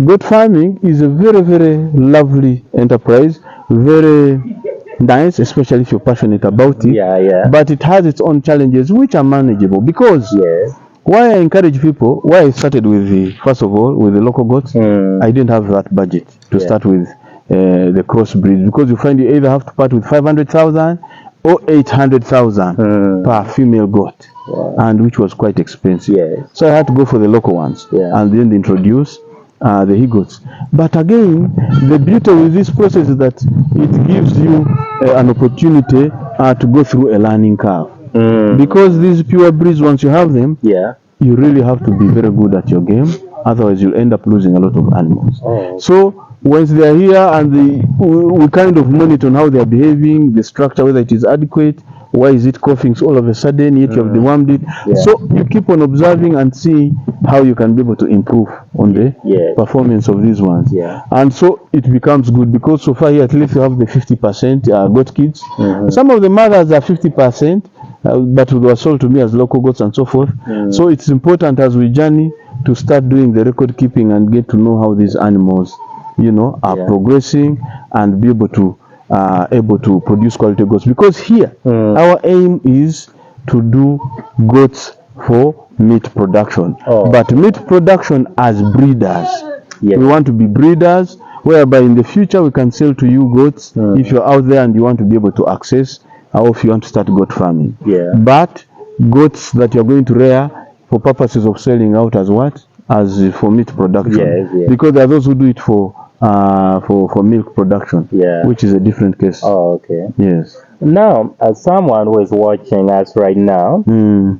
goat farming is a very, very lovely enterprise, very nice, especially if you're passionate about it. Yeah. But it has its own challenges which are manageable, because why I encourage people, why I started with first of all, with the local goats, I didn't have that budget to start with the crossbreed, because you find you either have to part with 500,000 or 800,000 per female goat, and which was quite expensive. So I had to go for the local ones and then introduce the he-goats. But again, the beauty with this process is that it gives you an opportunity to go through a learning curve. Because these pure breeds, once you have them, you really have to be very good at your game, otherwise you'll end up losing a lot of animals. So once they are here, and we kind of monitor on how they are behaving, the structure, whether it is adequate, why is it coughing all of a sudden, yet you have dewormed it. So you keep on observing and see how you can be able to improve on the performance of these ones. And so it becomes good, because so far here at least you have the 50% goat kids. Some of the mothers are 50%, but they were sold to me as local goats and so forth. So it's important as we journey to start doing the record keeping and get to know how these animals, are progressing, and be able to produce quality goats. Because here our aim is to do goats for meat production, but meat production as breeders. We want to be breeders, whereby in the future we can sell to you goats if you're out there and you want to be able to access, or if you want to start goat farming. But goats that you're going to rear for purposes of selling out as what? As for meat production. Because there are those who do it for milk production, which is a different case. Yes. Now, as someone who is watching us right now,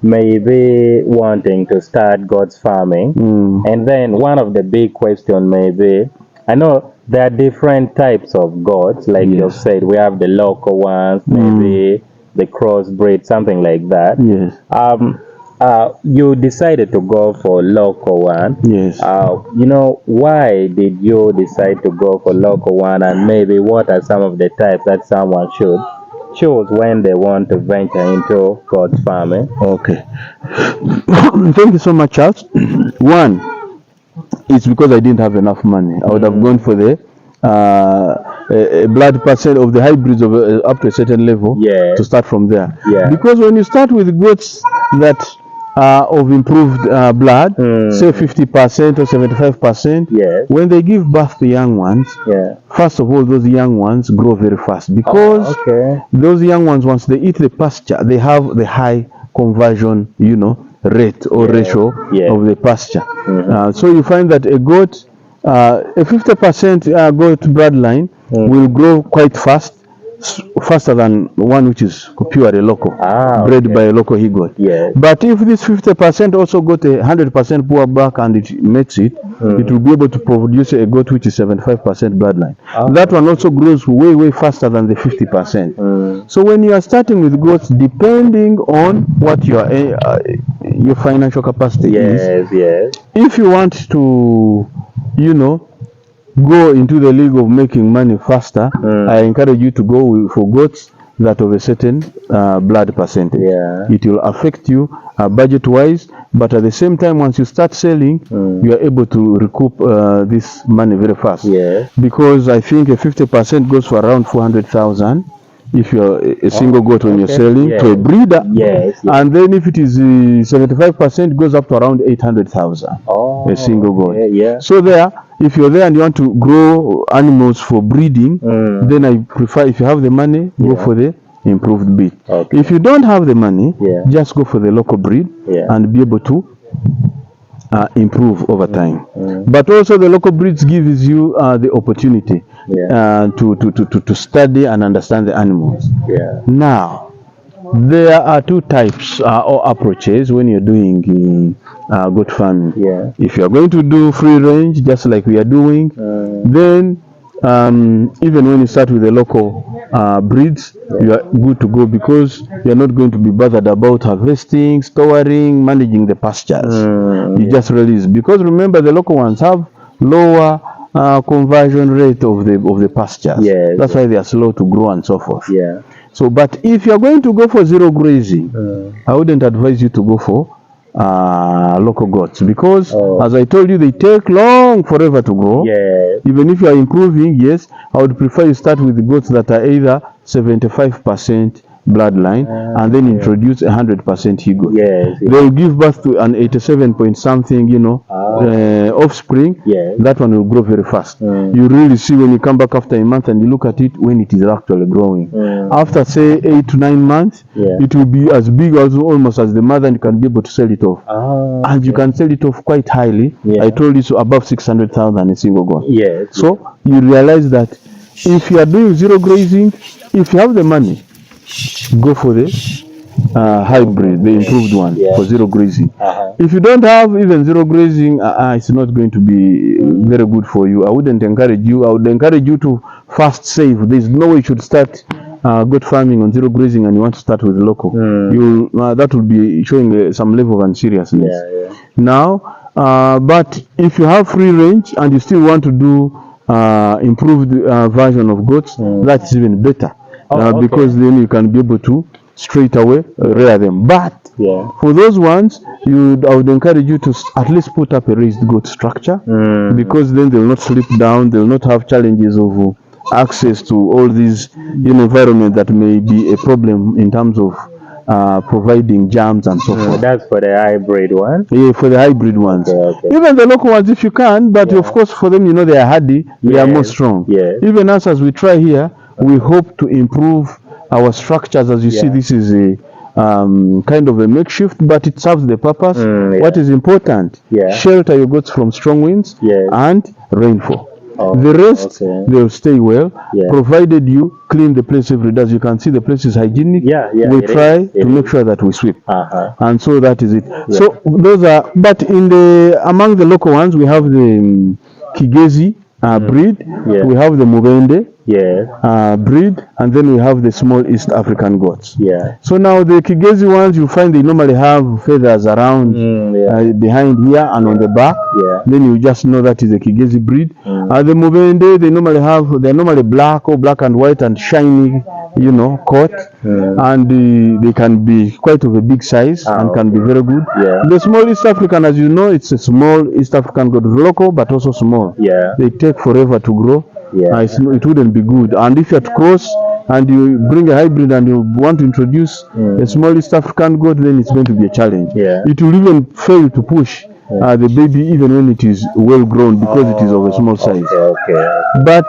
maybe wanting to start goats farming, and then one of the big questions maybe, I know there are different types of goats, like you've said, we have the local ones, maybe the crossbreed, something like that. You decided to go for local one. Why did you decide to go for local one, and maybe what are some of the types that someone should choose when they want to venture into goat farming? Thank you so much, Charles. One, it's because I didn't have enough money. I would have gone for the blood percent of the hybrids of up to a certain level to start from there. Because when you start with goats that of improved blood, say 50% or 75%, when they give birth to young ones, first of all, those young ones grow very fast, because those young ones, once they eat the pasture, they have the high conversion, rate or ratio of the pasture. So you find that a goat, a 50% goat bloodline will grow quite fast, faster than one which is purely local, bred by a local he-goat. But if this 50% also got a 100% poor back and it mates it, it will be able to produce a goat which is 75% bloodline. That one also grows way, way faster than the 50%. So when you are starting with goats, depending on what your financial capacity is, if you want to, go into the league of making money faster, I encourage you to go for goats that of a certain blood percentage. It will affect you budget-wise, but at the same time, once you start selling, you are able to recoup this money very fast. Because I think a 50% goes for around 400,000 if you're a single goat when you're selling to a breeder. And then if it is 75%, goes up to around 800,000 a single goat. So there, if you're there and you want to grow animals for breeding, then I prefer, if you have the money, go for the improved breed. If you don't have the money, just go for the local breed and be able to improve over time. But also the local breeds gives you the opportunity to study and understand the animals. Now, there are two types or approaches when you're doing goat farming. If you're going to do free range, just like we are doing, then even when you start with the local breeds, you are good to go, because you're not going to be bothered about harvesting, storing, managing the pastures. You just release, because remember the local ones have lower conversion rate of the pastures. That's why they are slow to grow and so forth. So, but if you're going to go for zero grazing, I wouldn't advise you to go for local goats, because as I told you, they take long forever to grow. Even if you are improving, yes, I would prefer you start with the goats that are either 75% bloodline and then introduce 100% he goat. They will give birth to an 87 point something, offspring. That one will grow very fast. You really see when you come back after a month and you look at it when it is actually growing. After say 8 to 9 months, it will be as big as almost as the mother, and you can be able to sell it off. And you can sell it off quite highly. I told you, so above 600,000 a single goat. So you realize that if you are doing zero grazing, if you have the money, go for the hybrid, the improved one, for zero grazing. If you don't have even zero grazing, it's not going to be very good for you. I wouldn't encourage you. I would encourage you to first save. There's no way you should start goat farming on zero grazing and you want to start with local. That will be showing some level of unseriousness. Now, but if you have free range and you still want to do improved version of goats, that's even better. Because then you can be able to straight away rear them. But for those ones, I would encourage you to at least put up a raised goat structure, because then they will not slip down. They will not have challenges of access to all these environment that may be a problem in terms of providing jams and so forth. That's for the hybrid one? Yeah, for the hybrid ones. Even the local ones if you can, but of course for them, they are hardy, they are more strong. Even us, as we try here, we hope to improve our structures. As you see, this is a kind of a makeshift, but it serves the purpose. What is important? Shelter your goats from strong winds and rainfall. The rest, they'll stay well, provided you clean the place every day. As you can see, the place is hygienic. We try to make sure that we sweep. And so that is it. So those are, but among the local ones, we have the Kigezi breed, we have the Mubende breed, and then we have the small East African goats. So now the Kigezi ones, you find they normally have feathers around behind here and on the back. Then you just know that is a Kigezi breed. The Mubende, they're normally black or black and white and shiny, coat, and they can be quite of a big size and can be very good. The small East African, as you know, it's a small East African goat, local but also small. They take forever to grow. It wouldn't be good. And if you're at cross and you bring a hybrid and you want to introduce a small East African goat, then it's going to be a challenge. It will even fail to push the baby even when it is well grown, because it is of a small size. But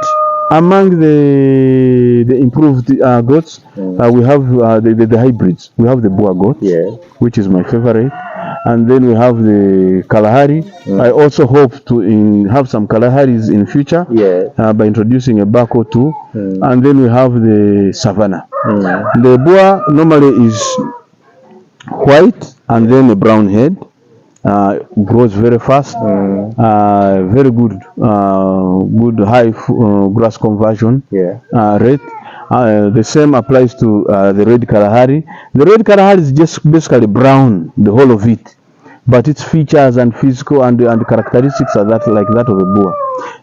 among the improved goats, we have the hybrids. We have the Boer goat, which is my favorite. And then we have the Kalahari. I also hope to have some Kalaharis in future by introducing a buck or two. And then we have the Savannah. The Boer normally is white and then a brown head. Grows very fast. Very good, good high grass conversion rate. The same applies to the red Kalahari. The red Kalahari is just basically brown, the whole of it, but its features and physical and characteristics are like that of a Boer.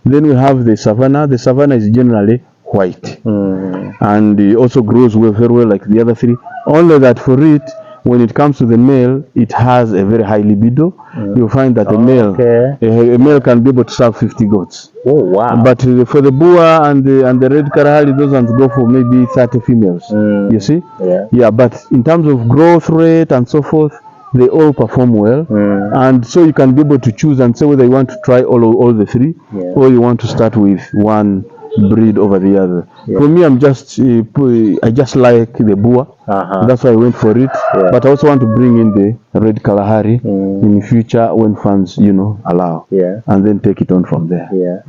Then we have the Savannah. The Savannah is generally white, and it also grows very well like the other three. Only that for it, when it comes to the male, it has a very high libido. You'll find that a male can be able to serve 50 goats. But for the Boer and the red Kalahari, those ones go for maybe 30 females. You see? But in terms of growth rate and so forth, they all perform well. And so you can be able to choose and say whether you want to try all the three, or you want to start with one breed over the other. For me, I just like the Boer. That's why I went for it. But I also want to bring in the red Kalahari in future when funds, allow. And then take it on from there.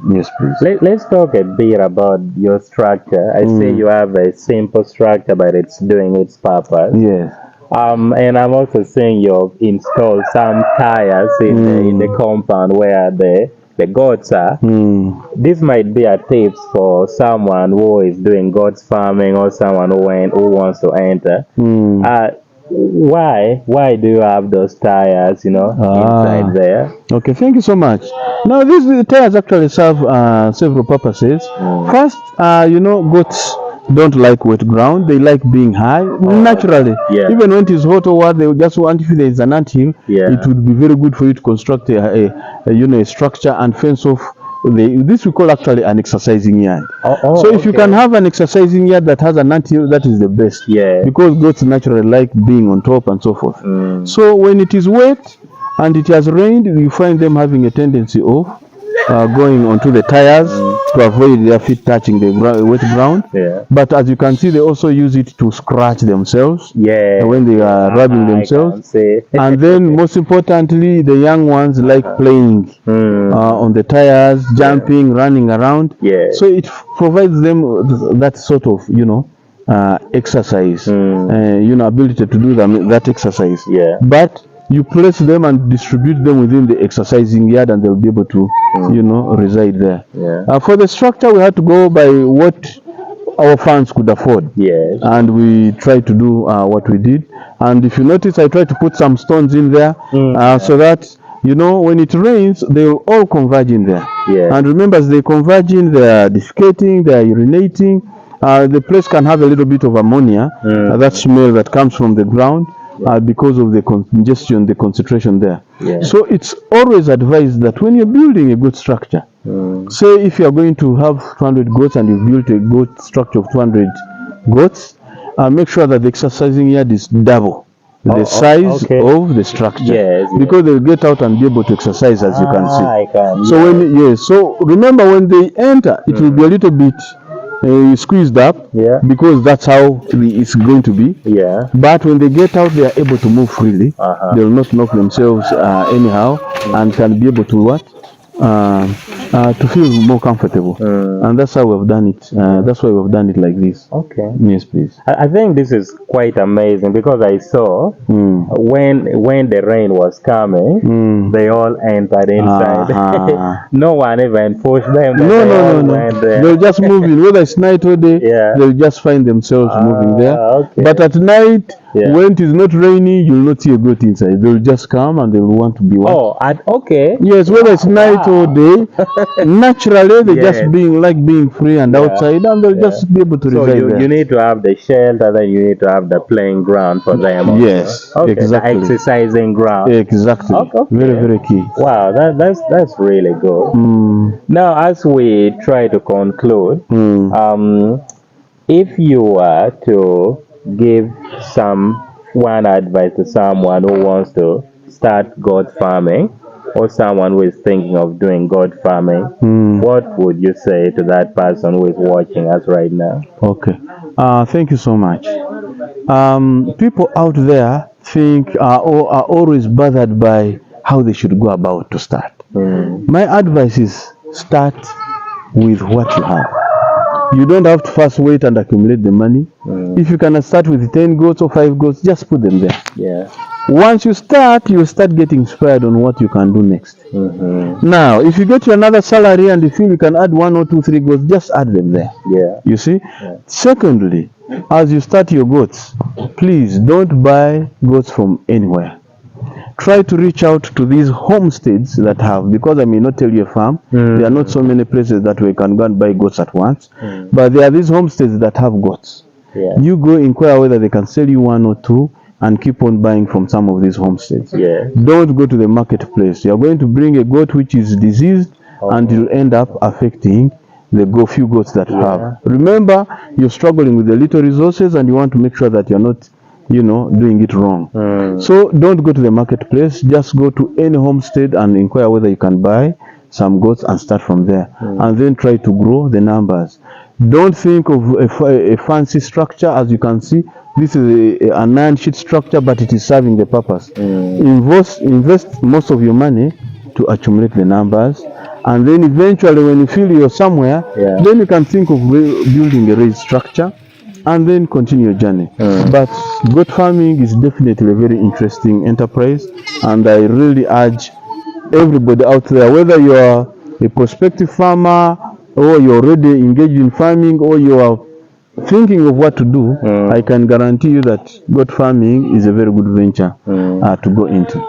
Yes, please. Let's talk a bit about your structure. I see you have a simple structure, but it's doing its purpose. And I'm also seeing you've installed some tires in the compound where the goats are. This might be a tips for someone who is doing goats farming or someone who wants to enter. Why do you have those tires, inside there? Okay, thank you so much. Now, these tires actually serve several purposes. First, goats, don't like wet ground. They like being high naturally. Even when it is hot or what, they just want, if there is an anthill, it would be very good for you to construct a structure and fence off. This we call actually an exercising yard. So if you can have an exercising yard that has an anthill, that is the best. Because goats naturally like being on top and so forth. So when it is wet and it has rained, you find them having a tendency of going onto the tires to avoid their feet touching the wet ground. But as you can see, they also use it to scratch themselves when they are rubbing themselves. And then most importantly, the young ones like playing on the tires, jumping, running around. So it provides them that sort of, exercise, ability to do that exercise. But you place them and distribute them within the exercising yard, and they'll be able to, reside there. For the structure, we had to go by what our funds could afford. And we tried to do what we did. And if you notice, I tried to put some stones in there so that, when it rains, they will all converge in there. And remember, as they converge in, they are defecating, they are urinating. The place can have a little bit of ammonia, that smell that comes from the ground. Because of the congestion, the concentration there. So it's always advised that when you're building a good structure, say if you're going to have 200 goats and you've built a goat structure of 200 goats, make sure that the exercising yard is double the size of the structure, because they'll get out and be able to exercise, as you can see. So so remember, when they enter, it will be a little bit squeezed up, because that's how it's going to be. But when they get out, they are able to move freely. They will not knock themselves anyhow, and can be able to what? To feel more comfortable. And that's how we've done it. That's why we've done it like this. Yes, please. I think this is quite amazing, because I saw when the rain was coming, they all entered inside. No one even pushed them. No. They'll just move in. Whether it's night or day, they'll just find themselves moving there. But at night, when it is not rainy, you'll not see a goat inside. They'll just come and they'll want to be watched. Yes, whether it's night or day, naturally they just being free and outside, and they'll just be able to reside there. You need to have the shelter, then you need to have the playing ground for them. Yes, exactly. The exercising ground. Exactly. Very, very key. Wow, that's really good. Now, as we try to conclude, if you were to give one advice to someone who wants to start goat farming, or someone who is thinking of doing goat farming, what would you say to that person who is watching us right now? Thank you so much. People out there are always bothered by how they should go about to start. My advice is start with what you have. You don't have to first wait and accumulate the money. If you can start with 10 goats or 5 goats, just put them there. Once you start, you start getting inspired on what you can do next. Now, if you get to another salary and you feel you can add 1 or 2, 3 goats, just add them there. You see? Secondly, as you start your goats, please don't buy goats from anywhere. Try to reach out to these homesteads that have, because I may not tell you a farm, there are not so many places that we can go and buy goats at once, but there are these homesteads that have goats. You go inquire whether they can sell you 1 or 2, and keep on buying from some of these homesteads. Don't go to the marketplace. You're going to bring a goat which is diseased, and you'll end up affecting the few goats that you have. Remember, you're struggling with the little resources, and you want to make sure that you're not doing it wrong. So don't go to the marketplace. Just go to any homestead and inquire whether you can buy some goats and start from there. And then try to grow the numbers. Don't think of a fancy structure. As you can see, this is a 9-sheet structure, but it is serving the purpose. Invest most of your money to accumulate the numbers, and then eventually when you feel you're somewhere, then you can think of building a raised structure and then continue your journey. But goat farming is definitely a very interesting enterprise, and I really urge everybody out there, whether you are a prospective farmer or you're already engaged in farming or you are thinking of what to do, I can guarantee you that goat farming is a very good venture to go into.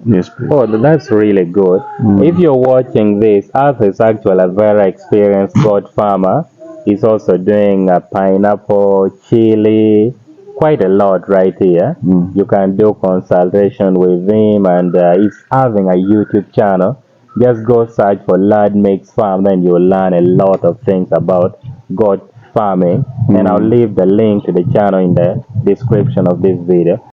Yes, please. Oh, that's really good. If you're watching this, Arthur is actually a very experienced goat farmer. He's also doing pineapple, chili, quite a lot right here. You can do consultation with him, and he's having a YouTube channel. Just go search for Lad Makes Farm, then you'll learn a lot of things about goat farming. And I'll leave the link to the channel in the description of this video.